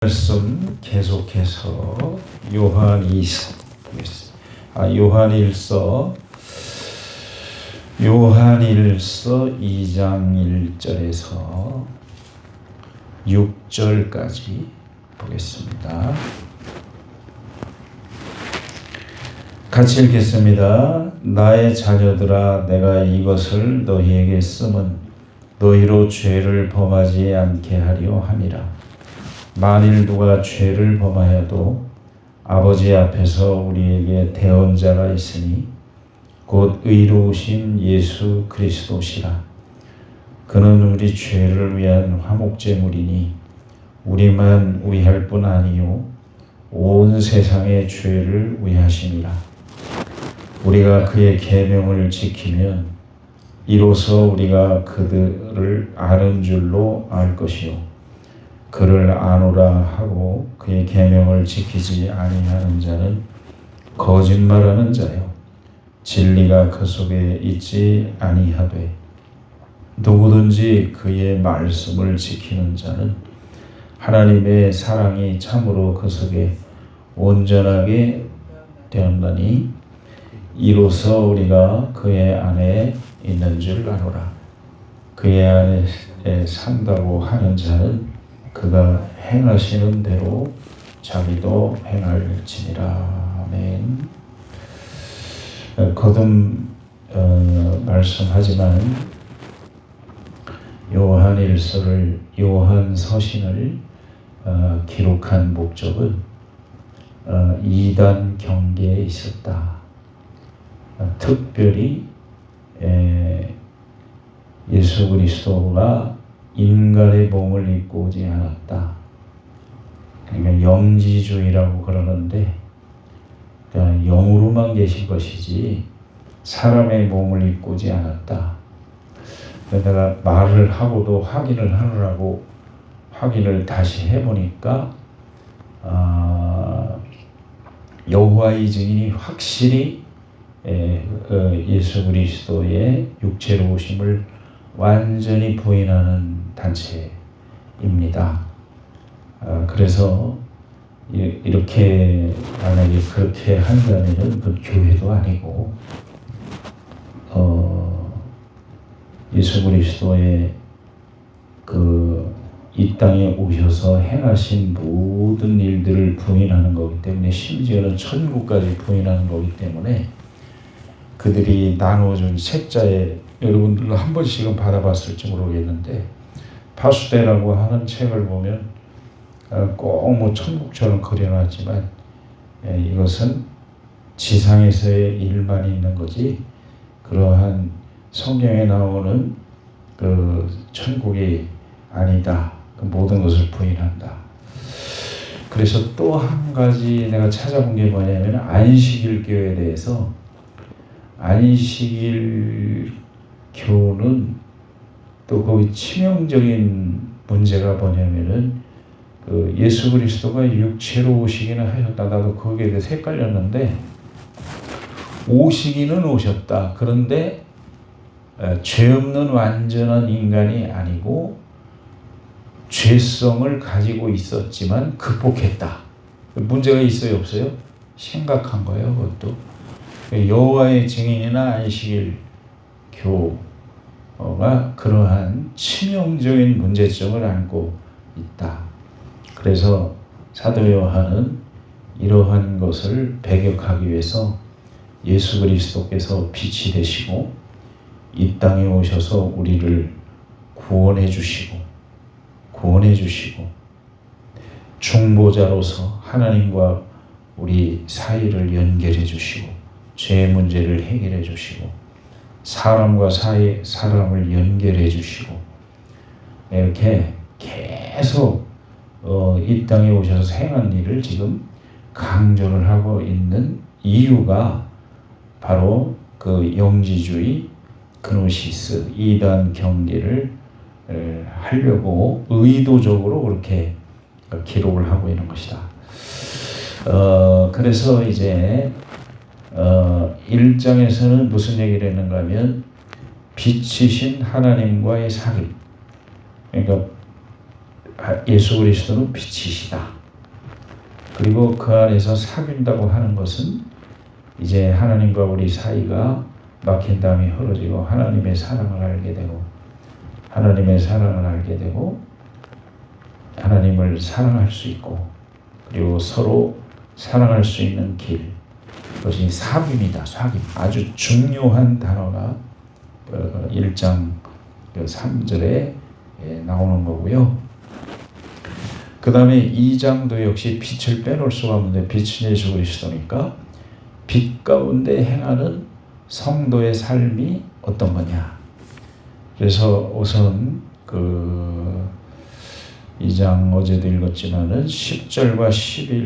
말씀 계속해서 요한일서 보겠습니다. 요한일서 2장 1절에서 6절까지 보겠습니다. 같이 읽겠습니다. 나의 자녀들아, 내가 이것을 너희에게 쓰면 너희로 죄를 범하지 않게 하려 함이라. 만일 누가 죄를 범하여도 아버지 앞에서 우리에게 대언자가 있으니 곧 의로우신 예수 그리스도시라. 그는 우리 죄를 위한 화목제물이니 우리만 위할 뿐 아니요 온 세상의 죄를 위하심이라. 우리가 그의 계명을 지키면 이로써 우리가 그들을 아는 줄로 알 것이요 그를 아노라 하고 그의 계명을 지키지 아니하는 자는 거짓말하는 자요 진리가 그 속에 있지 아니하되 누구든지 그의 말씀을 지키는 자는 하나님의 사랑이 참으로 그 속에 온전하게 되었나니 이로써 우리가 그의 안에 있는 줄 아노라. 그의 안에 산다고 하는 자는 그가 행하시는 대로 자기도 행할지니라. 아멘. 거듭 말씀하지만 요한서신을 기록한 목적은 이단 경계에 있었다. 특별히 예수 그리스도가 인간의 몸을 입고 오지 않았다. 그러니까 영지주의라고 그러는데 그러니까 영으로만 계신 것이지 사람의 몸을 입고 오지 않았다. 내가 말을 하고도 확인을 하느라고 확인을 다시 해보니까 여호와의 증인이 확실히 예수 그리스도의 육체로 오심을 완전히 부인하는 단체입니다. 그래서 이렇게 만약에 그렇게 한다면은 그 교회도 아니고 예수 그리스도의 이 땅에 오셔서 행하신 모든 일들을 부인하는 거기 때문에 심지어는 천국까지 부인하는 거기 때문에 그들이 나누어준 책자에 여러분들도 한 번씩은 받아봤을지 모르겠는데 파수대라고 하는 책을 보면 꼭 뭐 천국처럼 그려놨지만 이것은 지상에서의 일만 있는 거지 그러한 성경에 나오는 그 천국이 아니다. 그 모든 것을 부인한다. 그래서 또 한 가지 내가 찾아본 게 뭐냐면 안식일 교회에 대해서 안식일 교는 또 거기 치명적인 문제가 뭐냐면은 그 예수 그리스도가 육체로 오시기는 하셨다. 나도 거기에 대해서 헷갈렸는데 오시기는 오셨다. 그런데 죄 없는 완전한 인간이 아니고 죄성을 가지고 있었지만 극복했다. 문제가 있어요, 없어요? 심각한 거예요, 그것도. 여호와의 증인이나 안식일 교가 그러한 치명적인 문제점을 안고 있다. 그래서 사도 요한은 이러한 것을 배격하기 위해서 예수 그리스도께서 빛이 되시고 이 땅에 오셔서 우리를 구원해 주시고 중보자로서 하나님과 우리 사이를 연결해 주시고 죄의 문제를 해결해 주시고 사람과 사람을 연결해 주시고 이렇게 계속 이 땅에 오셔서 행한 일을 지금 강조를 하고 있는 이유가 바로 그 영지주의 그노시스 이단 경계를 하려고 의도적으로 그렇게 기록을 하고 있는 것이다. 그래서 이제 1장에서는 무슨 얘기를 했는가 하면 빛이신 하나님과의 사귐, 그러니까 예수 그리스도는 빛이시다. 그리고 그 안에서 사귄다고 하는 것은 이제 하나님과 우리 사이가 막힌 담이 흐려지고 하나님의 사랑을 알게 되고 하나님을 사랑할 수 있고 그리고 서로 사랑할 수 있는 길, 그것이 사귐이다. 사귐. 아주 중요한 단어가 1장 3절에 나오는 거고요. 그 다음에 2장도 역시 빛을 빼놓을 수가 없는데 빛은 예수 그리스도니까 빛 가운데 행하는 성도의 삶이 어떤 거냐. 그래서 우선 그 2장 어제도 읽었지만은 10절과 10절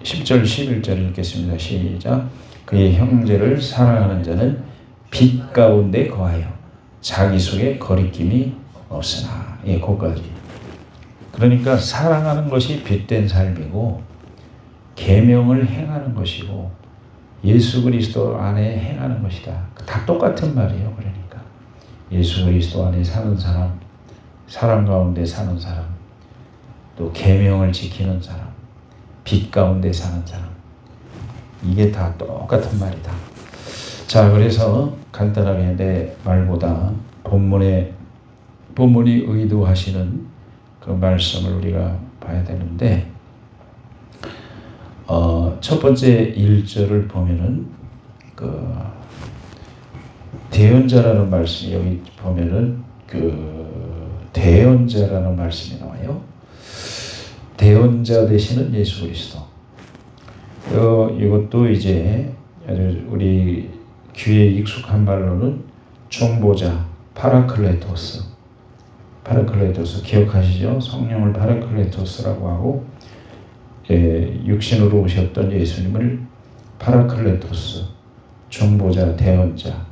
11절 읽겠습니다. 시작. 그의 형제를 사랑하는 자는 빛 가운데 거하여 자기 속에 거리낌이 없으나. 거기까지. 그러니까 사랑하는 것이 빛된 삶이고 계명을 행하는 것이고 예수 그리스도 안에 행하는 것이다. 다 똑같은 말이에요. 그러니까 예수 그리스도 안에 사는 사람, 사랑 가운데 사는 사람, 또 계명을 지키는 사람, 빛 가운데 사는 사람, 이게 다 똑같은 말이다. 자, 그래서 간단하게 내 말보다 본문이 의도하시는 그 말씀을 우리가 봐야 되는데, 첫 번째 1절을 보면은 그 대언자라는 말씀이 여기 보면은 그 대언자라는 말씀이 나와요. 대언자 되시는 예수 그리스도. 이것도 이제 아주 우리 귀에 익숙한 말로는 중보자, 파라클레토스 기억하시죠? 성령을 파라클레토스라고 하고 육신으로 오셨던 예수님을 파라클레토스, 중보자, 대언자,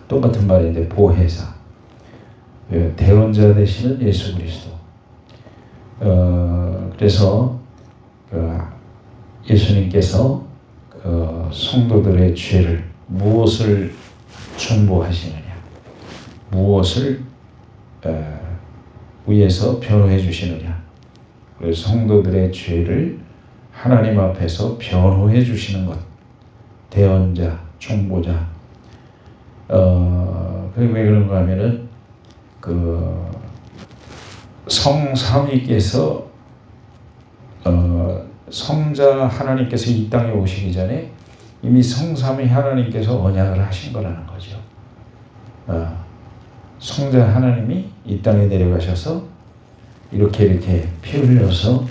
똑같은 말인데 보혜사, 대언자 되시는 예수 그리스도. 그래서 예수님께서 성도들의 죄를 무엇을 중보하시느냐, 무엇을 위에서 변호해 주시느냐. 그래서 성도들의 죄를 하나님 앞에서 변호해 주시는 것, 대언자, 중보자. 그게 왜 그런가 하면은 성삼위께서 성자 하나님께서 이 땅에 오시기 전에 이미 성삼위 하나님께서 언약을 하신 거라는 거죠. 성자 하나님이 이 땅에 내려가셔서 이렇게 피 흘려서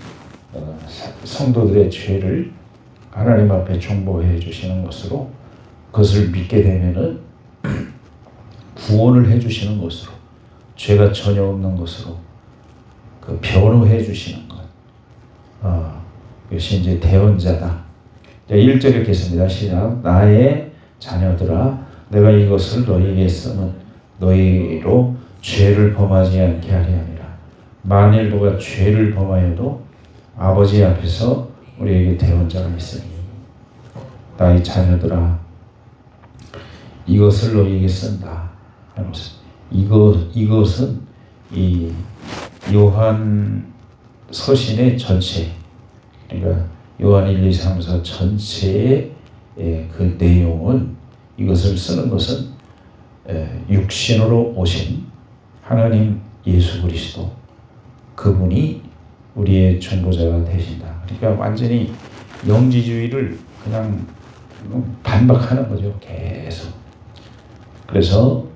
성도들의 죄를 하나님 앞에 중보해 주시는 것으로, 그것을 믿게 되면은 구원을 해 주시는 것으로, 죄가 전혀 없는 것으로 변호해 주시는 것. 이것이 이제 대언자다. 1절 읽겠습니다. 시작. 나의 자녀들아, 내가 이것을 너희에게 쓰면 너희로 죄를 범하지 않게 하리 함이라. 만일 누가 죄를 범하여도 아버지 앞에서 우리에게 대언자가 있으니, 나의 자녀들아, 이것을 너희에게 쓴다 하면서, 이것은 이 요한 서신의 전체, 그러니까 요한 1, 2, 3, 4 전체의 그 내용은, 이것을 쓰는 것은 육신으로 오신 하나님 예수 그리스도, 그분이 우리의 중보자가 되신다. 그러니까 완전히 영지주의를 그냥 반박하는 거죠. 계속. 그래서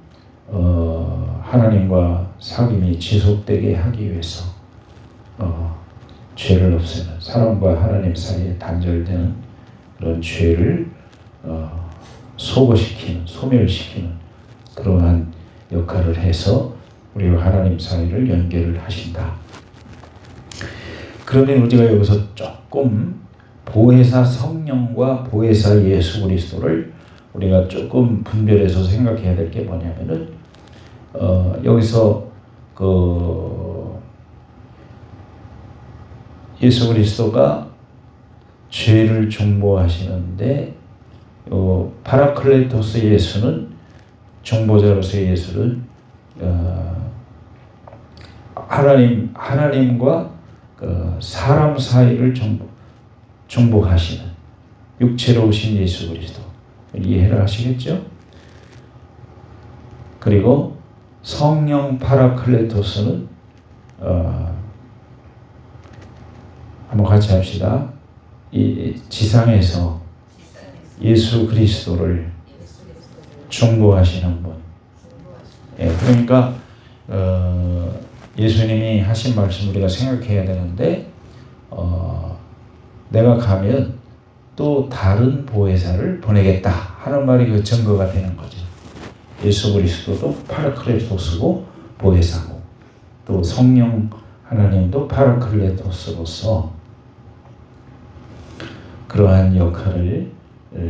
하나님과 사귐이 지속되게 하기 위해서 죄를 없애는, 사람과 하나님 사이에 단절되는 그런 죄를 소멸시키는 그러한 역할을 해서 우리와 하나님 사이를 연결을 하신다. 그러면 우리가 여기서 조금 보혜사 성령과 보혜사 예수 그리스도를 우리가 조금 분별해서 생각해야 될 게 뭐냐면은, 여기서 예수 그리스도가 죄를 중보하시는데, 파라클레토스 예수는, 중보자로서의 예수는 하나님과 그 사람 사이를 중복하시는 육체로 오신 예수 그리스도 이해를 하시겠죠? 그리고 성령 파라클레토스는 한번 같이 합시다. 이 지상에서 예수 그리스도를 중보하시는 분. 예, 그러니까 예수님이 하신 말씀 우리가 생각해야 되는데 내가 가면 또 다른 보혜사를 보내겠다 하는 말이 그 증거가 되는 거죠. 예수 그리스도도 파라클레토스고 보혜사고 또 성령 하나님도 파라클레토스로서 그러한 역할을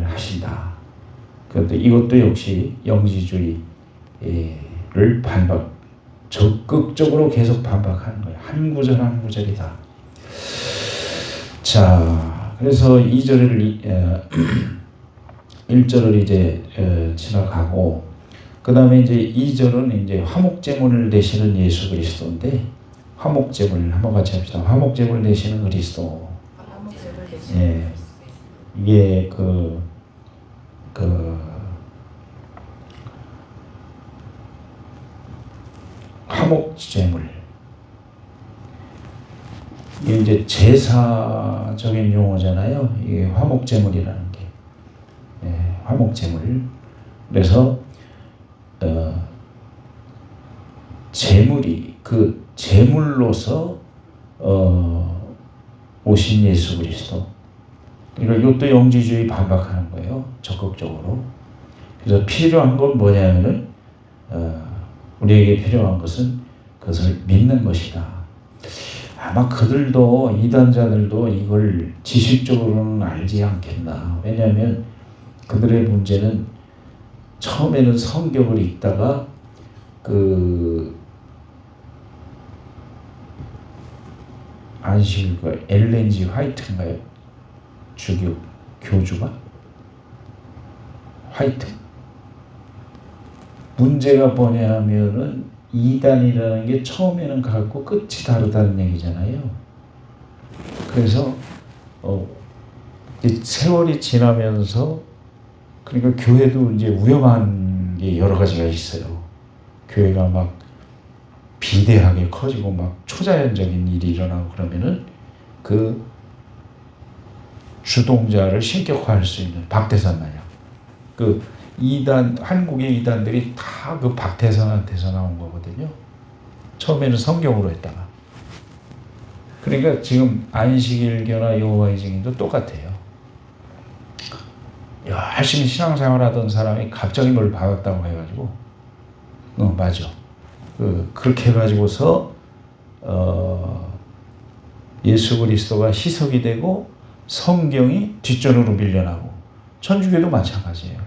하신다. 그런데 이것도 역시 영지주의를 적극적으로 계속 반박하는 거예요. 한 구절 한 구절이다. 자, 그래서 1절을 이제 지나가고 그 다음에 이제 2절은 이제 화목제물을 내시는 예수 그리스도인데 화목제물 한번 같이 합시다. 화목제물 내시는 그리스도. 예, 이게 화목제물. 이게 이제 제사적인 용어잖아요. 이게 화목제물이라는 게. 예, 화목제물. 그래서 제물이 그 제물로서 오신 예수 그리스도. 그러니까 이것도 영지주의 반박하는 거예요. 적극적으로. 그래서 필요한 건 뭐냐면은 우리에게 필요한 것은 그것을 믿는 것이다. 아마 그들도 이단자들도 이걸 지식적으로는 알지 않겠나. 왜냐하면 그들의 문제는 처음에는 성경을 읽다가 안식일과 엘렌 G 화이트인가요? 주교 교주가 화이트. 문제가 뭐냐면은 이단이라는 게 처음에는 같고 끝이 다르다는 얘기잖아요. 그래서 세월이 지나면서 그러니까 교회도 이제 위험한 게 여러 가지가 있어요. 교회가 막 비대하게 커지고 막 초자연적인 일이 일어나고 그러면은 그 주동자를 신격화할 수 있는 박태선 마냥 그 이단 한국의 이단들이 다 그 박태선한테서 나온 거거든요. 처음에는 성경으로 했다가 그러니까 지금 안식일교나 여호와의 증인도 똑같아요. 열심히 신앙생활하던 사람이 갑자기 뭘 받았다고 해가지고 맞아. 그렇게 해가지고서 예수 그리스도가 희석이 되고 성경이 뒷전으로 밀려나고 천주교도 마찬가지예요.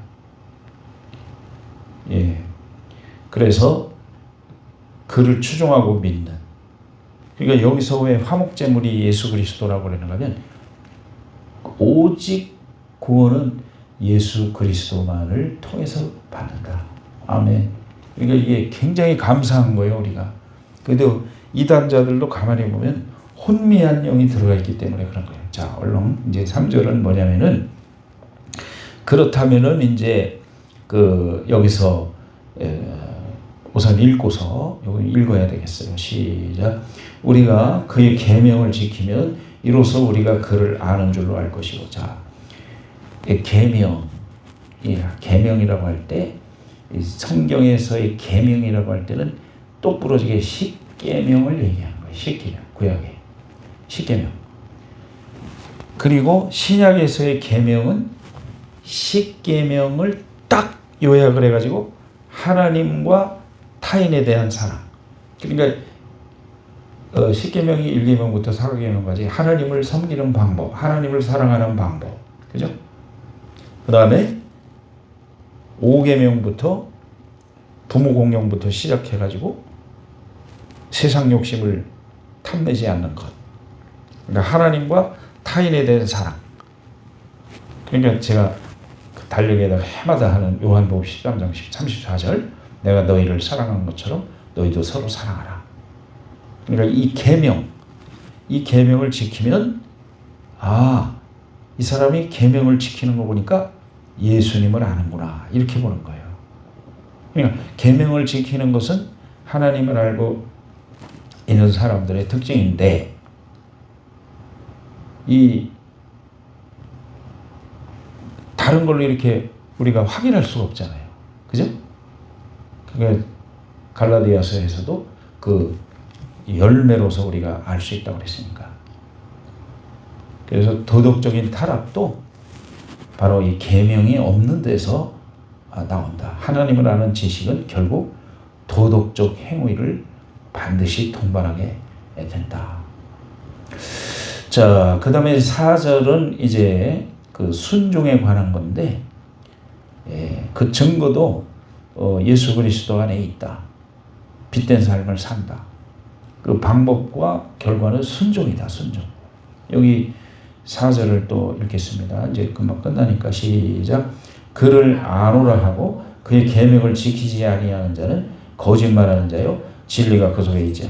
예. 그래서 그를 추종하고 믿는. 그러니까 여기서 왜 화목제물이 예수 그리스도라고 그러는가 하면 오직 구원은 예수 그리스도만을 통해서 받는다. 아멘. 그러니까 이게 굉장히 감사한 거예요, 우리가. 그래도 이단자들도 가만히 보면 혼미한 영이 들어가 있기 때문에 그런 거예요. 자, 얼른 이제 3절은 뭐냐면은 그렇다면은 이제 여기서 우선 읽고서 여기 읽어야 되겠어요. 시작. 우리가 그의 계명을 지키면 이로써 우리가 그를 아는 줄로 알 것이고. 자, 계명이라고 할 때 성경에서의 계명이라고 할 때는 똑부러지게 십계명을 얘기하는 거예요. 십계명, 구약의 십계명. 그리고 신약에서의 계명은 십계명을 딱 요약을 해가지고 하나님과 타인에 대한 사랑. 그러니까 십계명이 1계명부터 4계명까지 하나님을 섬기는 방법, 하나님을 사랑하는 방법, 그죠? 그 다음에 5계명부터 부모 공경부터 시작해가지고 세상 욕심을 탐내지 않는 것. 그러니까 하나님과 타인에 대한 사랑. 그러니까 제가 달력에다가 해마다 하는 요한복음 13장 34절 내가 너희를 사랑한 것처럼 너희도 서로 사랑하라. 그러니까 이 계명을 지키면 이 사람이 계명을 지키는 거 보니까 예수님을 아는구나 이렇게 보는 거예요. 그러니까 계명을 지키는 것은 하나님을 알고 있는 사람들의 특징인데 이 다른 걸로 이렇게 우리가 확인할 수가 없잖아요. 그죠? 그게 갈라디아서에서도 그 열매로서 우리가 알 수 있다고 그랬으니까. 그래서 도덕적인 타락도 바로 이 계명이 없는 데서 나온다. 하나님을 아는 지식은 결국 도덕적 행위를 반드시 동반하게 된다. 자, 그 다음에 4절은 이제 그 순종에 관한 건데, 그 증거도 예수 그리스도 안에 있다. 빛된 삶을 산다. 그 방법과 결과는 순종이다. 순종. 여기 4절을 또 읽겠습니다. 이제 금방 끝나니까 시작. 그를 아노라 하고 그의 계명을 지키지 아니하는 자는 거짓말하는 자요 진리가 그 속에 있지.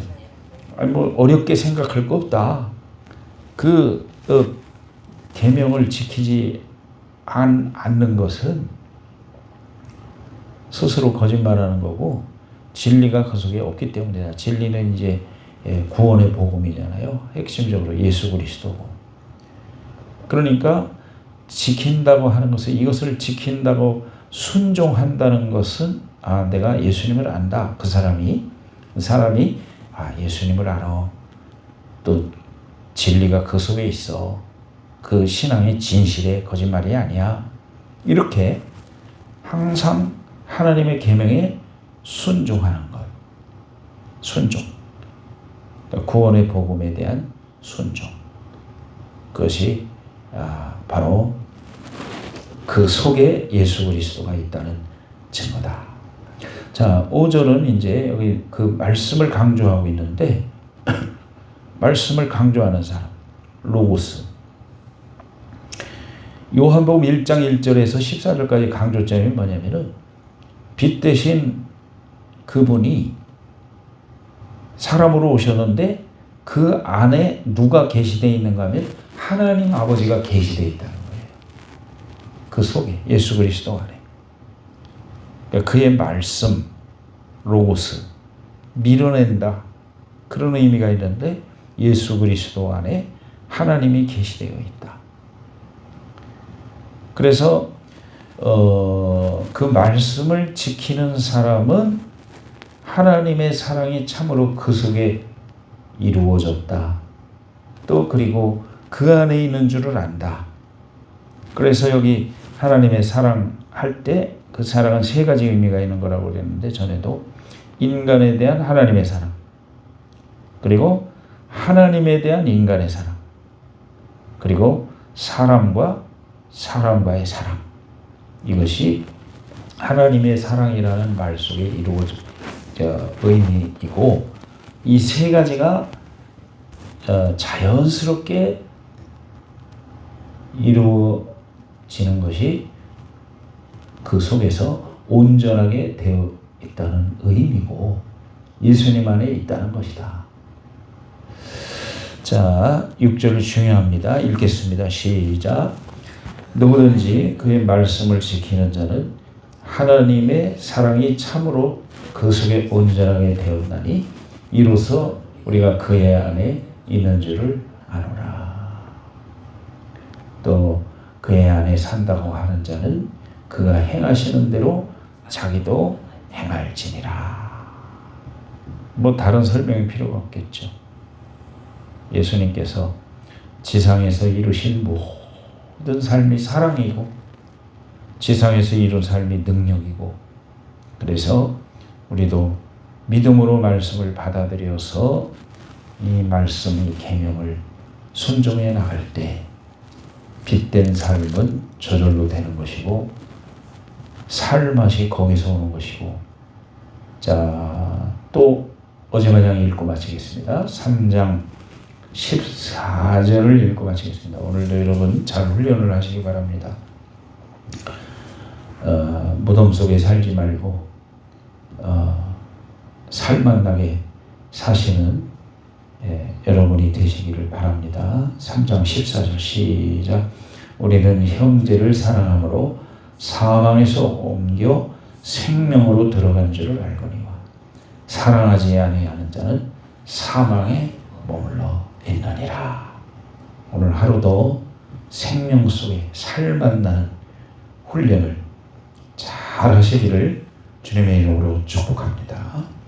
뭐 어렵게 생각할 거 없다. 계명을 지키지 않는 것은 스스로 거짓말하는 거고 진리가 그 속에 없기 때문이다. 진리는 이제 구원의 복음이잖아요. 핵심적으로 예수 그리스도고. 그러니까 지킨다고 하는 것은 이것을 지킨다고 순종한다는 것은 내가 예수님을 안다. 그 사람이 예수님을 알아. 또 진리가 그 속에 있어. 그 신앙이 진실해. 거짓말이 아니야. 이렇게 항상 하나님의 계명에 순종하는 것. 순종. 구원의 복음에 대한 순종. 그것이 바로 그 속에 예수 그리스도가 있다는 증거다. 자, 5절은 이제 여기 그 말씀을 강조하고 있는데 말씀을 강조하는 사람, 로고스. 요한복음 1장 1절에서 14절까지 강조점이 뭐냐면은 빛 대신 그분이 사람으로 오셨는데 그 안에 누가 계시되어 있는가 하면 하나님 아버지가 계시되어 있다는 거예요. 그 속에 예수 그리스도 안에. 그러니까 그의 말씀, 로고스, 밀어낸다. 그런 의미가 있는데 예수 그리스도 안에 하나님이 계시되어 있다. 그래서 그 말씀을 지키는 사람은 하나님의 사랑이 참으로 그 속에 이루어졌다. 또 그리고 그 안에 있는 줄을 안다. 그래서 여기 하나님의 사랑할 때 그 사랑은 세 가지 의미가 있는 거라고 그랬는데 전에도 인간에 대한 하나님의 사랑, 그리고 하나님에 대한 인간의 사랑, 그리고 사람과 사람과의 사랑. 이것이 하나님의 사랑이라는 말 속에 이루어진 의미이고 이 세 가지가 자연스럽게 이루어지는 것이 그 속에서 온전하게 되어 있다는 의미고 예수님 안에 있다는 것이다. 자, 6절 중요합니다. 읽겠습니다. 시작. 누구든지 그의 말씀을 지키는 자는 하나님의 사랑이 참으로 그 속에 온전하게 되었나니 이로써 우리가 그의 안에 있는 줄을 아노라. 또 그의 안에 산다고 하는 자는 그가 행하시는 대로 자기도 행할지니라. 뭐 다른 설명이 필요가 없겠죠. 예수님께서 지상에서 이루신 모든 삶이 사랑이고 지상에서 이룬 삶이 능력이고 그래서 우리도 믿음으로 말씀을 받아들여서 이 말씀, 이 계명을 순종해 나갈 때 빛된 삶은 저절로 되는 것이고 살맛이 거기서 오는 것이고. 자, 또 어제 마냥 읽고 마치겠습니다. 3장 14절을 읽고 마치겠습니다. 오늘도 여러분 잘 훈련을 하시기 바랍니다. 무덤 속에 살지 말고 살만나게 사시는 여러분이 되시기를 바랍니다. 3장 14절 시작. 우리는 형제를 사랑함으로 사망에서 옮겨 생명으로 들어간 줄을 알거니와 사랑하지 아니하는 자는 사망에 머물러 있느니라. 오늘 하루도 생명 속에 살만나는 훈련을 잘 하시기를 주님의 이름으로 축복합니다.